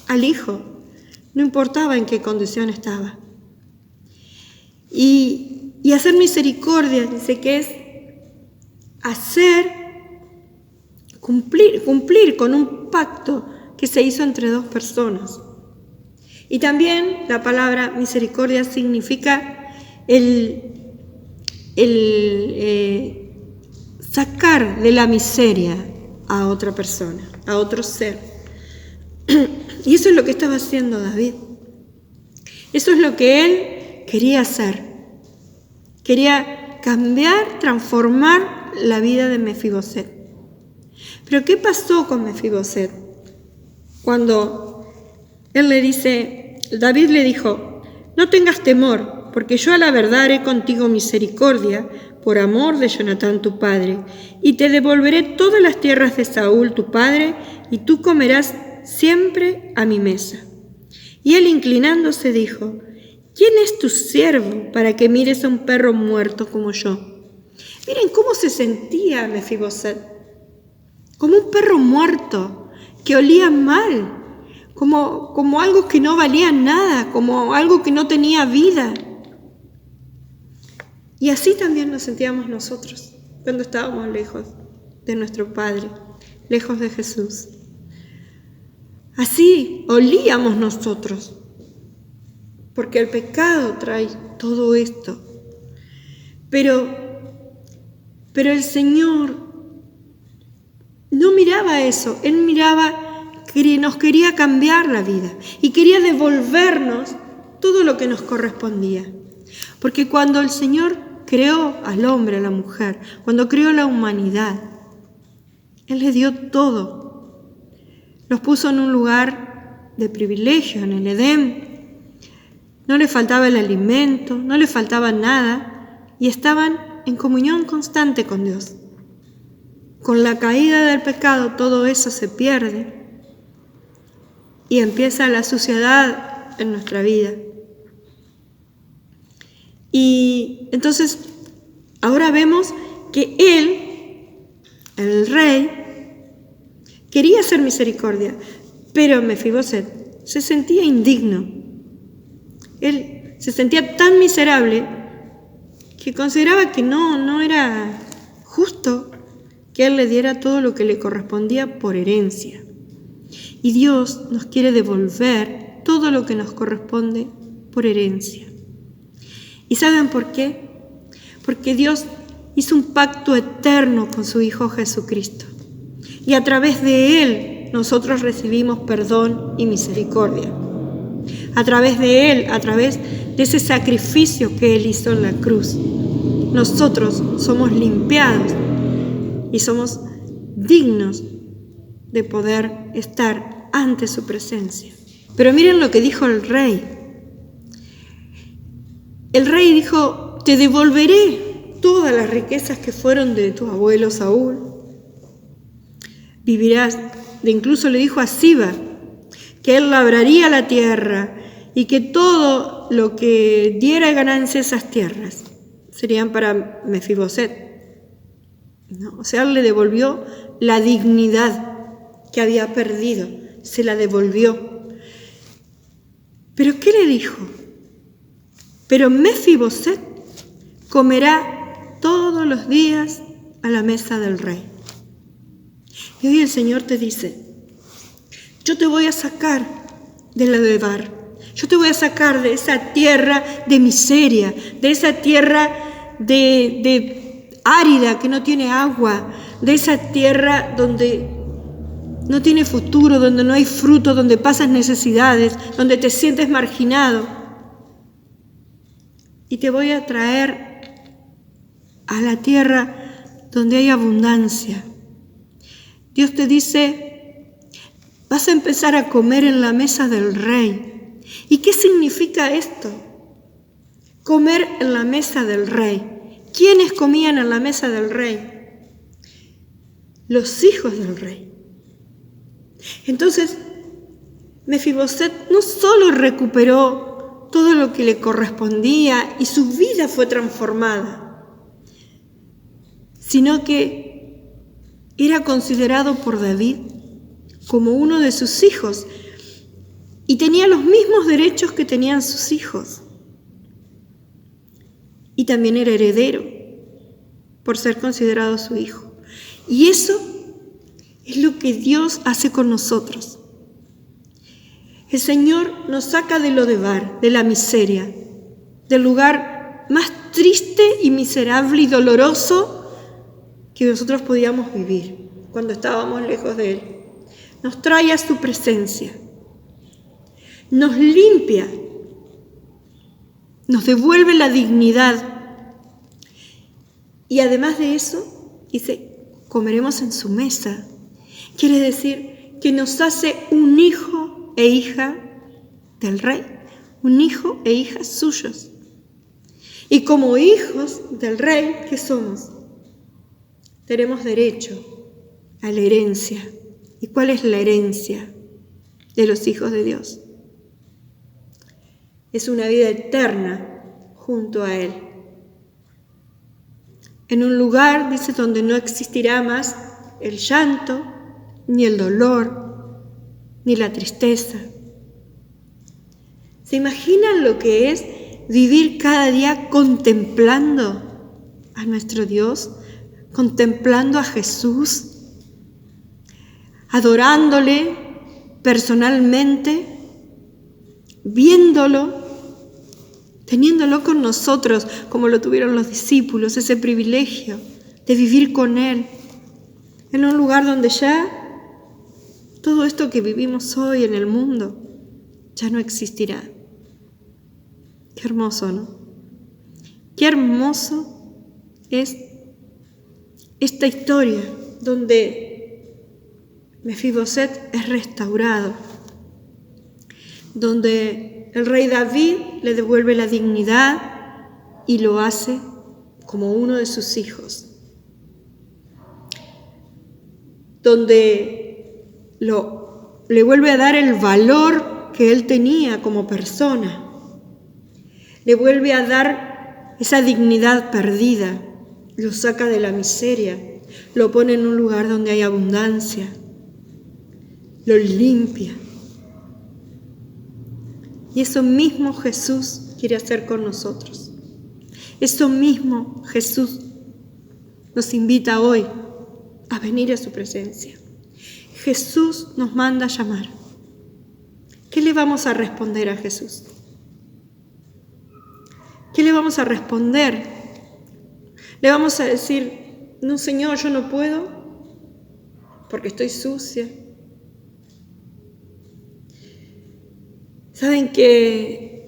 al hijo, no importaba en qué condición estaba. Y hacer misericordia, dice que es cumplir con un pacto que se hizo entre 2 personas. Y también la palabra misericordia significa sacar de la miseria a otra persona, a otro ser. Y eso es lo que estaba haciendo David. Eso es lo que él quería hacer. Quería cambiar, transformar la vida de Mefiboset. Pero ¿qué pasó con Mefiboset? Cuando David le dijo, no tengas temor, porque yo a la verdad haré contigo misericordia por amor de Jonatán tu padre, y te devolveré todas las tierras de Saúl tu padre, y tú comerás siempre a mi mesa. Y él inclinándose dijo, ¿quién es tu siervo para que mires a un perro muerto como yo? Miren cómo se sentía Mefiboset, como un perro muerto, que olía mal, como algo que no valía nada, como algo que no tenía vida. Y así también nos sentíamos nosotros cuando estábamos lejos de nuestro Padre, lejos de Jesús. Así olíamos nosotros, porque el pecado trae todo esto. Pero el Señor no miraba eso, Él miraba que nos quería cambiar la vida y quería devolvernos todo lo que nos correspondía. Porque cuando el Señor creó al hombre, a la mujer, cuando creó la humanidad, Él les dio todo. Los puso en un lugar de privilegio, en el Edén. No les faltaba el alimento, no les faltaba nada y estaban en comunión constante con Dios. Con la caída del pecado todo eso se pierde y empieza la suciedad en nuestra vida. Y entonces ahora vemos que él, el rey, quería hacer misericordia, pero Mefiboset se sentía indigno. Él se sentía tan miserable que consideraba que no era justo que él le diera todo lo que le correspondía por herencia. Y Dios nos quiere devolver todo lo que nos corresponde por herencia. ¿Y saben por qué? Porque Dios hizo un pacto eterno con su Hijo Jesucristo. Y a través de Él nosotros recibimos perdón y misericordia. A través de Él, a través de ese sacrificio que Él hizo en la cruz, nosotros somos limpiados y somos dignos de poder estar ante su presencia. Pero miren lo que dijo el rey. El rey dijo: te devolveré todas las riquezas que fueron de tu abuelo Saúl. Vivirás. Incluso le dijo a Siba que él labraría la tierra y que todo lo que diera ganancia a esas tierras serían para Mefiboset. ¿No? O sea, él le devolvió la dignidad que había perdido, se la devolvió. ¿Pero qué le dijo? Pero Mefiboset comerá todos los días a la mesa del rey. Y hoy el Señor te dice: yo te voy a sacar de Lodebar, yo te voy a sacar de esa tierra de miseria, de esa tierra de árida que no tiene agua, de esa tierra donde no tiene futuro, donde no hay fruto, donde pasas necesidades, donde te sientes marginado. Y te voy a traer a la tierra donde hay abundancia. Dios te dice: vas a empezar a comer en la mesa del rey. ¿Y qué significa esto? Comer en la mesa del rey. ¿Quiénes comían en la mesa del rey? Los hijos del rey. Entonces, Mefiboset no solo recuperó todo lo que le correspondía y su vida fue transformada, sino que era considerado por David como uno de sus hijos y tenía los mismos derechos que tenían sus hijos. Y también era heredero por ser considerado su hijo. Y eso es lo que Dios hace con nosotros. El Señor nos saca de Lodebar, de la miseria, del lugar más triste y miserable y doloroso que nosotros podíamos vivir cuando estábamos lejos de Él. Nos trae a su presencia, nos limpia, nos devuelve la dignidad. Y además de eso, dice: comeremos en su mesa. Quiere decir que nos hace un hijo e hija del rey, un hijo e hija suyos. Y como hijos del rey, ¿qué somos? Tenemos derecho a la herencia. ¿Y cuál es la herencia de los hijos de Dios? Es una vida eterna junto a Él. En un lugar, dice, donde no existirá más el llanto, ni el dolor, ni la tristeza. ¿Se imaginan lo que es vivir cada día contemplando a nuestro Dios, contemplando a Jesús, adorándole personalmente, viéndolo, teniéndolo con nosotros como lo tuvieron los discípulos, ese privilegio de vivir con Él en un lugar donde ya todo esto que vivimos hoy en el mundo ya no existirá? Qué hermoso, ¿no? Qué hermoso es esta historia donde Mefiboset es restaurado, donde el rey David le devuelve la dignidad y lo hace como uno de sus hijos, donde le vuelve a dar el valor que él tenía como persona, le vuelve a dar esa dignidad perdida, lo saca de la miseria, lo pone en un lugar donde hay abundancia, lo limpia. Y eso mismo Jesús quiere hacer con nosotros. Eso mismo Jesús nos invita hoy a venir a su presencia. Jesús nos manda a llamar. ¿Qué le vamos a responder a Jesús? ¿Qué le vamos a responder? Le vamos a decir: no, Señor, yo no puedo porque estoy sucia, Saben que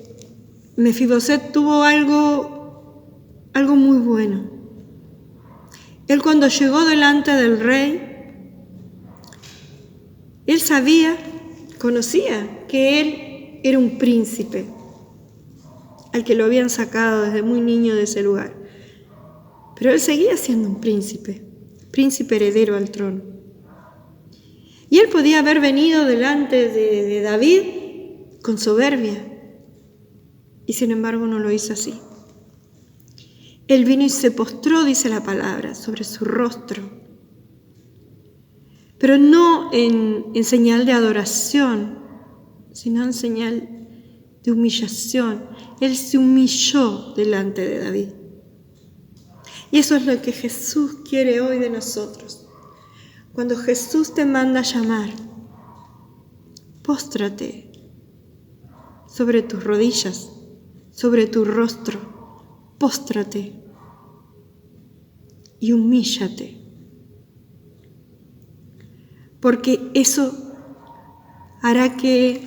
Mefiboset tuvo algo muy bueno. Él, cuando llegó delante del rey, él conocía que él era un príncipe, al que lo habían sacado desde muy niño de ese lugar. Pero él seguía siendo un príncipe heredero al trono. Y él podía haber venido delante de David con soberbia, y sin embargo no lo hizo así. Él vino y se postró, dice la palabra, sobre su rostro, pero no en señal de adoración, sino en señal de humillación. Él se humilló delante de David. Y eso es lo que Jesús quiere hoy de nosotros. Cuando Jesús te manda a llamar, póstrate sobre tus rodillas, sobre tu rostro, póstrate y humíllate. Porque eso hará que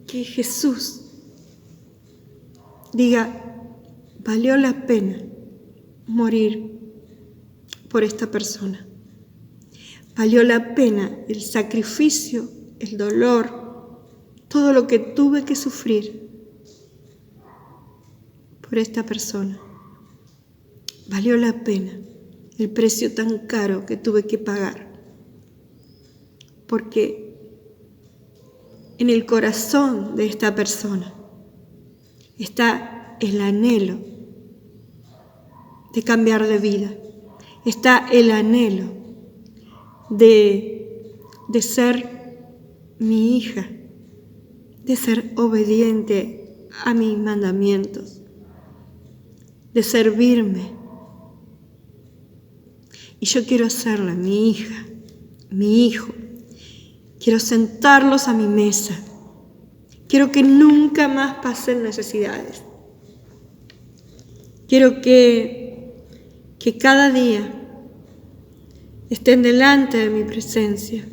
Jesús diga: valió la pena morir por esta persona. Valió la pena el sacrificio, el dolor, todo lo que tuve que sufrir por esta persona. Valió la pena el precio tan caro que tuve que pagar. Porque en el corazón de esta persona está el anhelo de cambiar de vida. Está el anhelo de ser mi hija, de ser obediente a mis mandamientos, de servirme. Y yo quiero hacerla mi hija, mi hijo. Quiero sentarlos a mi mesa. Quiero que nunca más pasen necesidades. Quiero que cada día estén delante de mi presencia.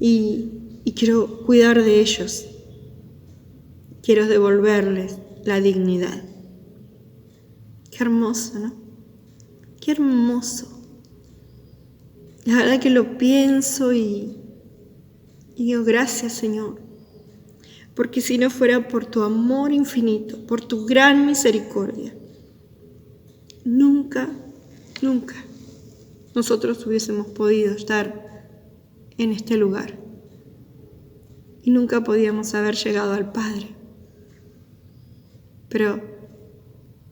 Y quiero cuidar de ellos. Quiero devolverles la dignidad. Qué hermoso, ¿no? Qué hermoso. La verdad que lo pienso y digo: gracias, Señor. Porque si no fuera por tu amor infinito, por tu gran misericordia, nunca nosotros hubiésemos podido estar en este lugar. Y nunca podíamos haber llegado al Padre. Pero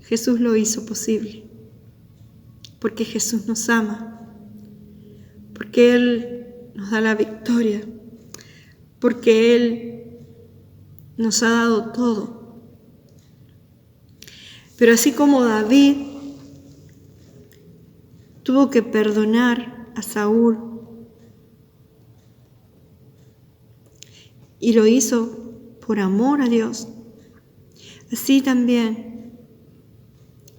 Jesús lo hizo posible. Porque Jesús nos ama. Porque Él nos da la victoria. Porque Él nos ha dado todo. Pero así como David tuvo que perdonar a Saúl y lo hizo por amor a Dios, así también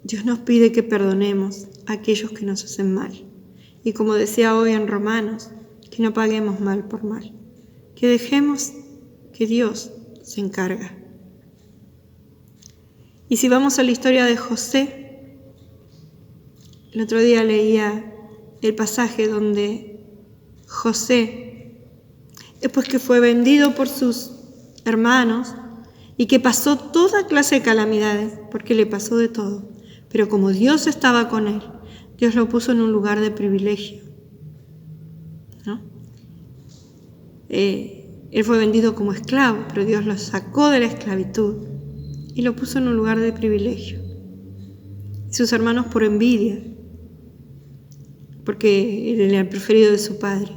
Dios nos pide que perdonemos a aquellos que nos hacen mal. Y como decía hoy en Romanos, que no paguemos mal por mal, que dejemos que Dios se encarga. Y si vamos a la historia de José, el otro día leía el pasaje donde José, después que fue vendido por sus hermanos y que pasó toda clase de calamidades, porque le pasó de todo, pero como Dios estaba con él, Dios lo puso en un lugar de privilegio, ¿no? Él fue vendido como esclavo, pero Dios lo sacó de la esclavitud y lo puso en un lugar de privilegio. Y sus hermanos, por envidia, porque él era el preferido de su padre,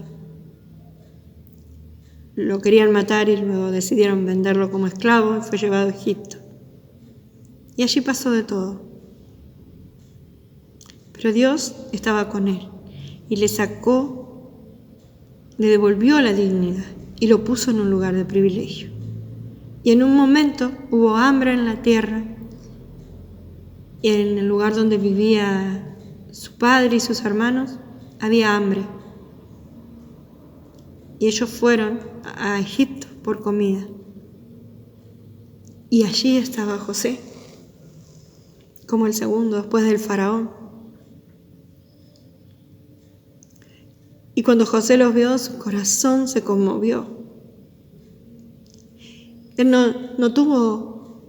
lo querían matar y luego decidieron venderlo como esclavo y fue llevado a Egipto. Y allí pasó de todo. Pero Dios estaba con él y le devolvió la dignidad y lo puso en un lugar de privilegio. Y en un momento hubo hambre en la tierra y en el lugar donde vivía su padre y sus hermanos había hambre. y ellos fueron a Egipto por comida. Y allí estaba José, como el segundo después del faraón. Y cuando José los vio, su corazón se conmovió. Él no tuvo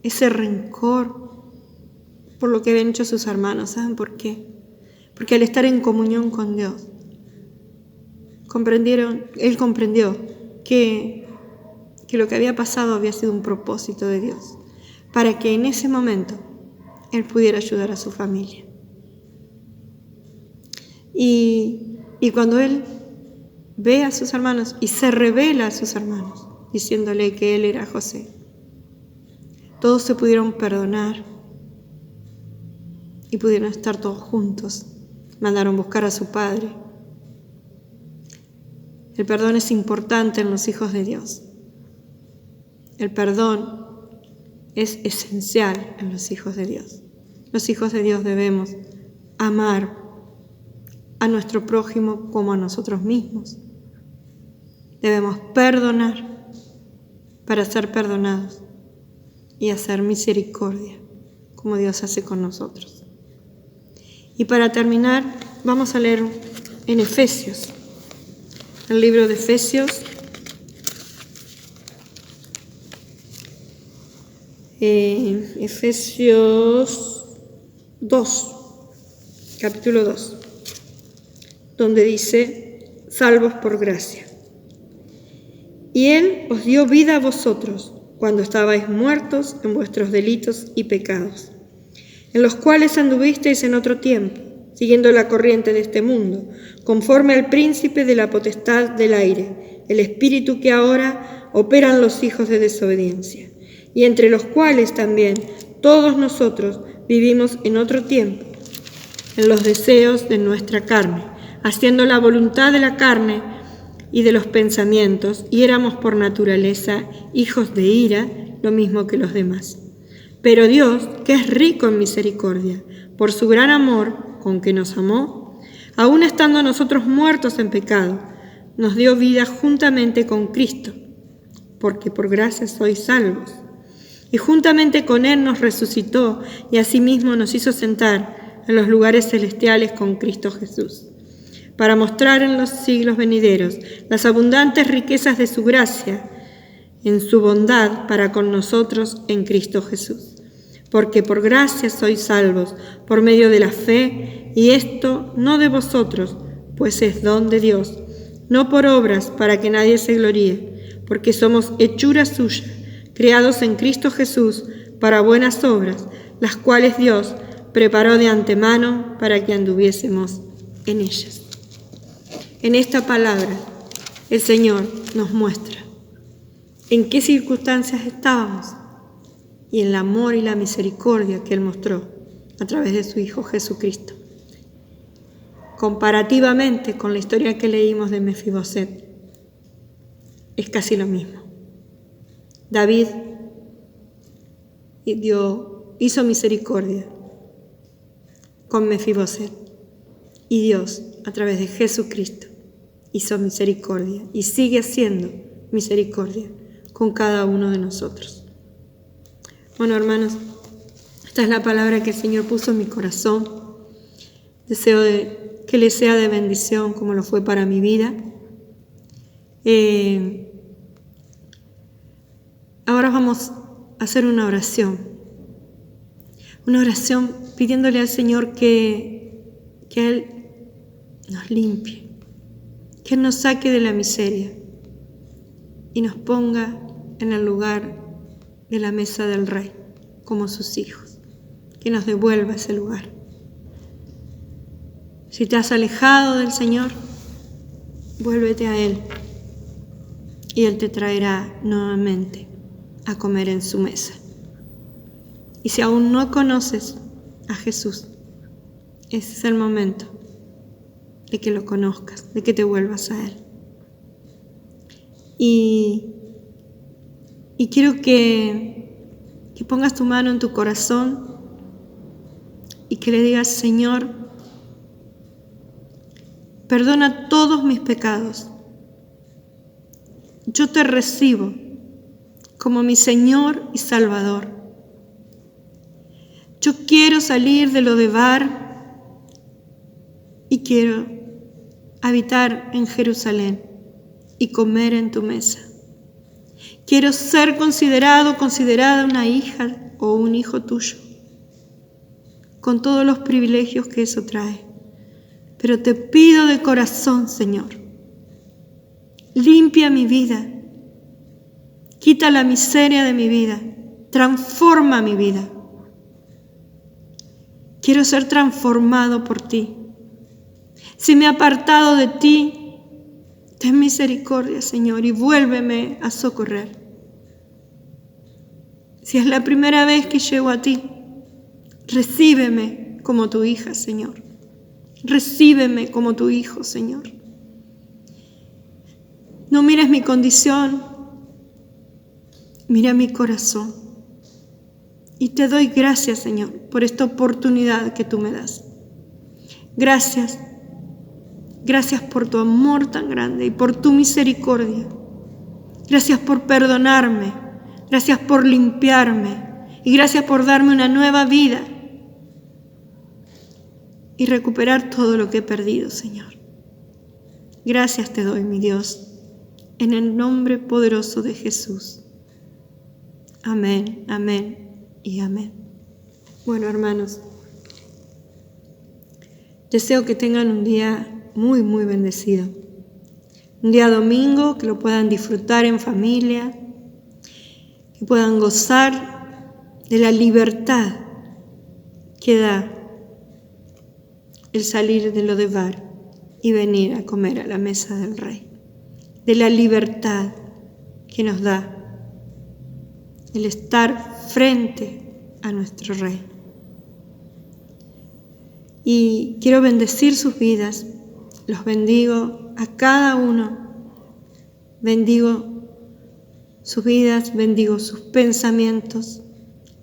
ese rencor por lo que habían hecho sus hermanos. ¿Saben por qué? Porque al estar en comunión con Dios, él comprendió que lo que había pasado había sido un propósito de Dios, para que en ese momento él pudiera ayudar a su familia. Y cuando él ve a sus hermanos y se revela a sus hermanos, diciéndole que él era José, todos se pudieron perdonar y pudieron estar todos juntos. Mandaron buscar a su padre. El perdón es importante en los hijos de Dios. El perdón es esencial en los hijos de Dios. Los hijos de Dios debemos amar a nuestro prójimo como a nosotros mismos. Debemos perdonar para ser perdonados y hacer misericordia como Dios hace con nosotros. Y para terminar, vamos a leer en Efesios, el libro de Efesios, Efesios 2, capítulo 2, donde dice: salvos por gracia. Y Él os dio vida a vosotros cuando estabais muertos en vuestros delitos y pecados, en los cuales anduvisteis en otro tiempo, siguiendo la corriente de este mundo, conforme al príncipe de la potestad del aire, el espíritu que ahora operan los hijos de desobediencia, y entre los cuales también todos nosotros vivimos en otro tiempo, en los deseos de nuestra carne, haciendo la voluntad de la carne y de los pensamientos, y éramos por naturaleza hijos de ira, lo mismo que los demás. Pero Dios, que es rico en misericordia, por su gran amor con que nos amó, aun estando nosotros muertos en pecado, nos dio vida juntamente con Cristo, porque por gracia sois salvos. Y juntamente con Él nos resucitó y asimismo nos hizo sentar en los lugares celestiales con Cristo Jesús, para mostrar en los siglos venideros las abundantes riquezas de su gracia en su bondad para con nosotros en Cristo Jesús. Porque por gracia sois salvos por medio de la fe, y esto no de vosotros, pues es don de Dios, no por obras para que nadie se gloríe, porque somos hechura suya, creados en Cristo Jesús para buenas obras, las cuales Dios preparó de antemano para que anduviésemos en ellas. En esta palabra, el Señor nos muestra en qué circunstancias estábamos y el amor y la misericordia que Él mostró a través de su Hijo Jesucristo. Comparativamente con la historia que leímos de Mefiboset, es casi lo mismo. David hizo misericordia con Mefiboset, y Dios, a través de Jesucristo, hizo misericordia y sigue haciendo misericordia con cada uno de nosotros. Bueno, hermanos, esta es la palabra que el Señor puso en mi corazón. Deseo que les sea de bendición como lo fue para mi vida. Ahora vamos a hacer una oración pidiéndole al Señor que Él nos limpie, que Él nos saque de la miseria y nos ponga en el lugar de la mesa del Rey como sus hijos, que nos devuelva ese lugar. Si te has alejado del Señor, vuélvete a Él y Él te traerá nuevamente a comer en su mesa. Y si aún no conoces a Jesús, ese es el momento de que lo conozcas, de que te vuelvas a Él. Y quiero que pongas tu mano en tu corazón y que le digas: Señor, perdona todos mis pecados. yo te recibo como mi Señor y Salvador. Yo quiero salir de Lodebar y quiero habitar en Jerusalén y comer en tu mesa. Quiero ser considerada una hija o un hijo tuyo, con todos los privilegios que eso trae. Pero te pido de corazón, Señor, limpia mi vida, quita la miseria de mi vida, transforma mi vida. Quiero ser transformado por ti. Si me he apartado de ti, ten misericordia, Señor, y vuélveme a socorrer. Si es la primera vez que llego a ti, recíbeme como tu hija, Señor. Recíbeme como tu hijo, Señor. No mires mi condición, mira mi corazón. Y te doy gracias, Señor, por esta oportunidad que tú me das. Gracias. Gracias por tu amor tan grande y por tu misericordia. Gracias por perdonarme. Gracias por limpiarme. Y gracias por darme una nueva vida y recuperar todo lo que he perdido, Señor. Gracias te doy, mi Dios, en el nombre poderoso de Jesús. Amén, amén y amén. Bueno, hermanos, deseo que tengan un día muy, muy bendecido. Un día domingo, que lo puedan disfrutar en familia, que puedan gozar de la libertad que da el salir de Lodebar y venir a comer a la mesa del Rey. De la libertad que nos da el estar frente a nuestro Rey. Y quiero bendecir sus vidas. Los bendigo a cada uno. Bendigo sus vidas, bendigo sus pensamientos,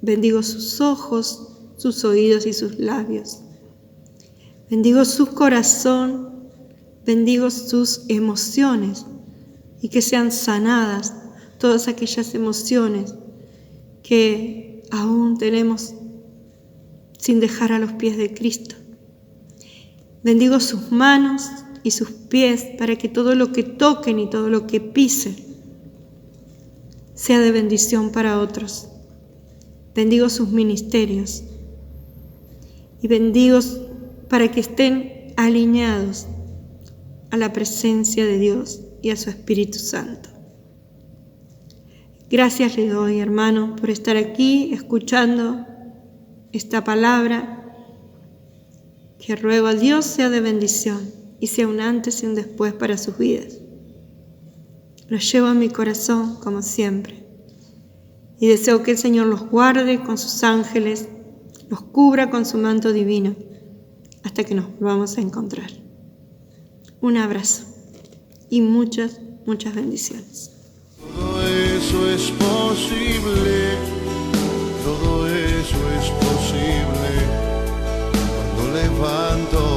bendigo sus ojos, sus oídos y sus labios. Bendigo su corazón, bendigo sus emociones y que sean sanadas todas aquellas emociones que aún tenemos sin dejar a los pies de Cristo. Bendigo sus manos y sus pies para que todo lo que toquen y todo lo que pisen sea de bendición para otros. Bendigo sus ministerios y bendigo para que estén alineados a la presencia de Dios y a su Espíritu Santo. Gracias le doy, hermano, por estar aquí escuchando esta palabra, que ruego a Dios sea de bendición y sea un antes y un después para sus vidas. Lo llevo en mi corazón como siempre y deseo que el Señor los guarde con sus ángeles, los cubra con su manto divino hasta que nos volvamos a encontrar. Un abrazo y muchas, muchas bendiciones. Todo eso es posible, todo eso es posible cuando levanto